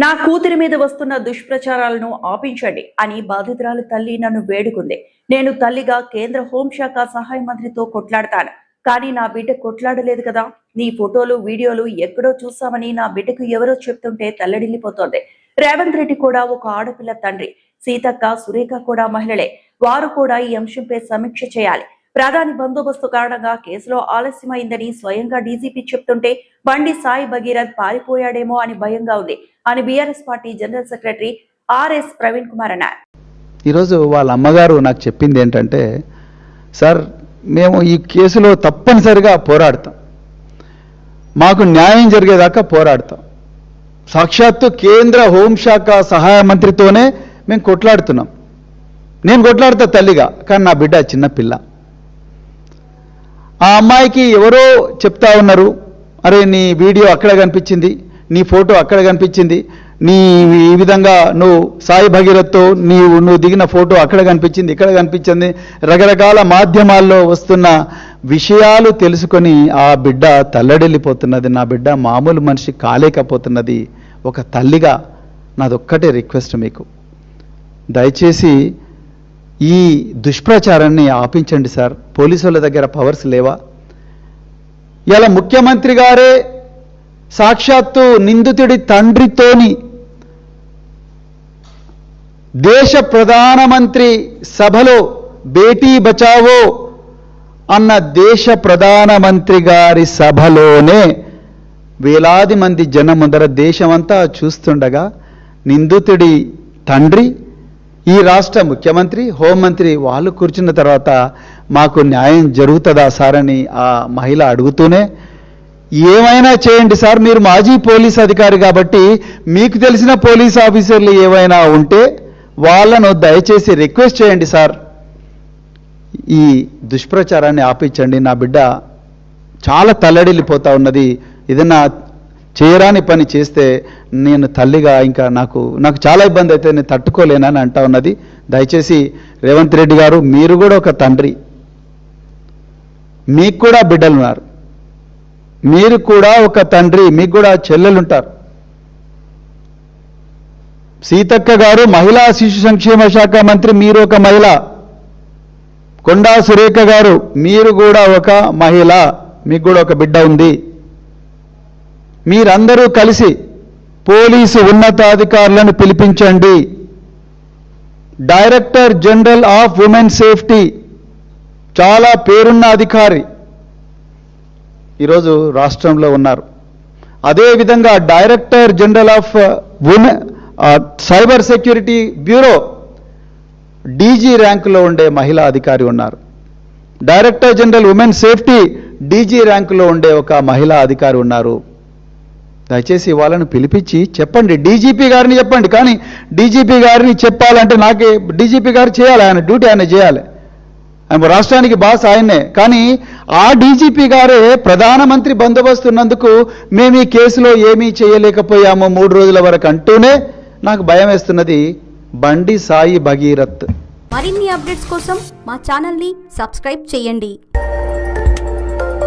నా కూతురి మీద వస్తున్న దుష్ప్రచారాలను ఆపించండి అని బాధితురాలు తల్లి నన్ను వేడుకుంది. నేను తల్లిగా కేంద్ర హోంశాఖ సహాయ మంత్రితో కొట్లాడతాను, కానీ నా బిడ్డ కొట్లాడలేదు కదా. నీ ఫోటోలు వీడియోలు ఎక్కడో చూసామని నా బిడ్డకు ఎవరో చెప్తుంటే తల్లడిల్లిపోతోంది. రేవంత్ రెడ్డి కూడా ఒక ఆడపిల్ల తండ్రి, సీతక్క సురేఖ కూడా మహిళలే. వారు కూడా ఈ అంశంపై సమీక్ష చేయాలి. ప్రధాని బందోబస్తు కారణంగా కేసులో ఆలస్యమైందని స్వయంగా డీజీపీ చెప్తుంటే బండి సాయి భగీరథ్ పారిపోయాడేమో అని భయంగా ఉంది అని BRS party general secretary RS Praveen Kumar అన్నారు. ఈరోజు వాళ్ళ అమ్మగారు నాకు చెప్పింది ఏంటంటే, సార్ మేము ఈ కేసులో తప్పనిసరిగా పోరాడతాం, మాకు న్యాయం జరిగేదాకా పోరాడతాం. సాక్షాత్తు కేంద్ర హోంశాఖ సహాయ మంత్రితోనే మేము కొట్లాడుతున్నాం. నేను కొట్లాడుతా తల్లిగా, కానీ నా బిడ్డ చిన్న పిల్ల. ఆ అమ్మాయికి ఎవరో చెప్తా ఉన్నారు, అరే నీ వీడియో అక్కడ కనిపించింది, నీ ఫోటో అక్కడ కనిపించింది, నీ ఈ విధంగా నువ్వు సాయి భగీరథ్తో నువ్వు దిగిన ఫోటో అక్కడ కనిపించింది, ఇక్కడ కనిపించింది, రకరకాల మాధ్యమాల్లో వస్తున్న విషయాలు తెలుసుకొని ఆ బిడ్డ తల్లడిల్లిపోతున్నది. నా బిడ్డ మామూలు మనిషి కాలేకపోతున్నది. ఒక తల్లిగా నాదొక్కటే రిక్వెస్ట్, మీకు దయచేసి ఈ దుష్ప్రచారాన్ని ఆపించండి సార్. పోలీసుల దగ్గర పవర్స్ లేవా? ఇలా ముఖ్యమంత్రి గారే సాక్షాత్తు నిందితుడి తండ్రితోని దేశ ప్రధానమంత్రి సభలో బేటీ బచావో అన్న దేశ ప్రధానమంత్రి గారి సభలోనే వేలాది మంది జనం ముందర దేశమంతా చూస్తుండగా నిందితుడి తండ్రి, ఈ రాష్ట్ర ముఖ్యమంత్రి, హోంమంత్రి వాళ్ళు కూర్చున్న తర్వాత మాకు న్యాయం జరుగుతుందా సార్ అని ఆ మహిళ అడుగుతూనే, ఏమైనా చేయండి సార్, మీరు మాజీ పోలీస్ అధికారి కాబట్టి మీకు తెలిసిన పోలీస్ ఆఫీసర్లు ఏవైనా ఉంటే వాళ్ళను దయచేసి రిక్వెస్ట్ చేయండి సార్, ఈ దుష్ప్రచారాన్ని ఆపించండి. నా బిడ్డ చాలా తల్లడిల్లిపోతా ఉన్నది. ఏదన్నా చేయరాని పని చేస్తే నేను తల్లిగా ఇంకా నాకు చాలా ఇబ్బంది అయితే నేను తట్టుకోలేనని అంటా ఉన్నది. దయచేసి రేవంత్ రెడ్డి గారు, మీరు కూడా ఒక తండ్రి, మీకు కూడా బిడ్డలు ఉన్నారు, మీరు కూడా ఒక తండ్రి, మీకు కూడా చెల్లెలుంటారు. సీతక్క గారు మహిళా శిశు సంక్షేమ శాఖ మంత్రి, మీరు ఒక మహిళ. కొండా సురేఖ గారు, మీరు కూడా ఒక మహిళ, మీకు కూడా ఒక బిడ్డ ఉంది. మీరందరూ కలిసి పోలీసు ఉన్నతాధికారులను పిలిపించండి. Director general of women safety చాలా పేరున్న అధికారి ఈరోజు రాష్ట్రంలో ఉన్నారు. అదేవిధంగా director general of women cyber security bureau DG ర్యాంకులో ఉండే మహిళా అధికారి ఉన్నారు. Director general women safety DG ర్యాంకులో ఉండే ఒక మహిళా అధికారి ఉన్నారు. దయచేసి వాళ్ళను పిలిపించి చెప్పండి, డీజీపీ గారిని చెప్పండి. కానీ డీజీపీ గారిని చెప్పాలంటే నాకే డీజీపీ గారు చేయాలి, ఆయన డ్యూటీ ఆయన చేయాలి, ఆయన రాష్ట్రానికి బాస్ ఆయన్నే. కానీ ఆ డీజీపీ గారే ప్రధానమంత్రి బందోబస్తు ఉన్నందుకు మేము ఈ కేసులో ఏమీ చేయలేకపోయాము 3 రోజుల వరకు అంటూనే నాకు భయం వేస్తున్నది. బండి సాయి భగీరథ్. మరిన్ని అప్డేట్స్ కోసం మా ఛానల్ని సబ్స్క్రైబ్ చేయండి.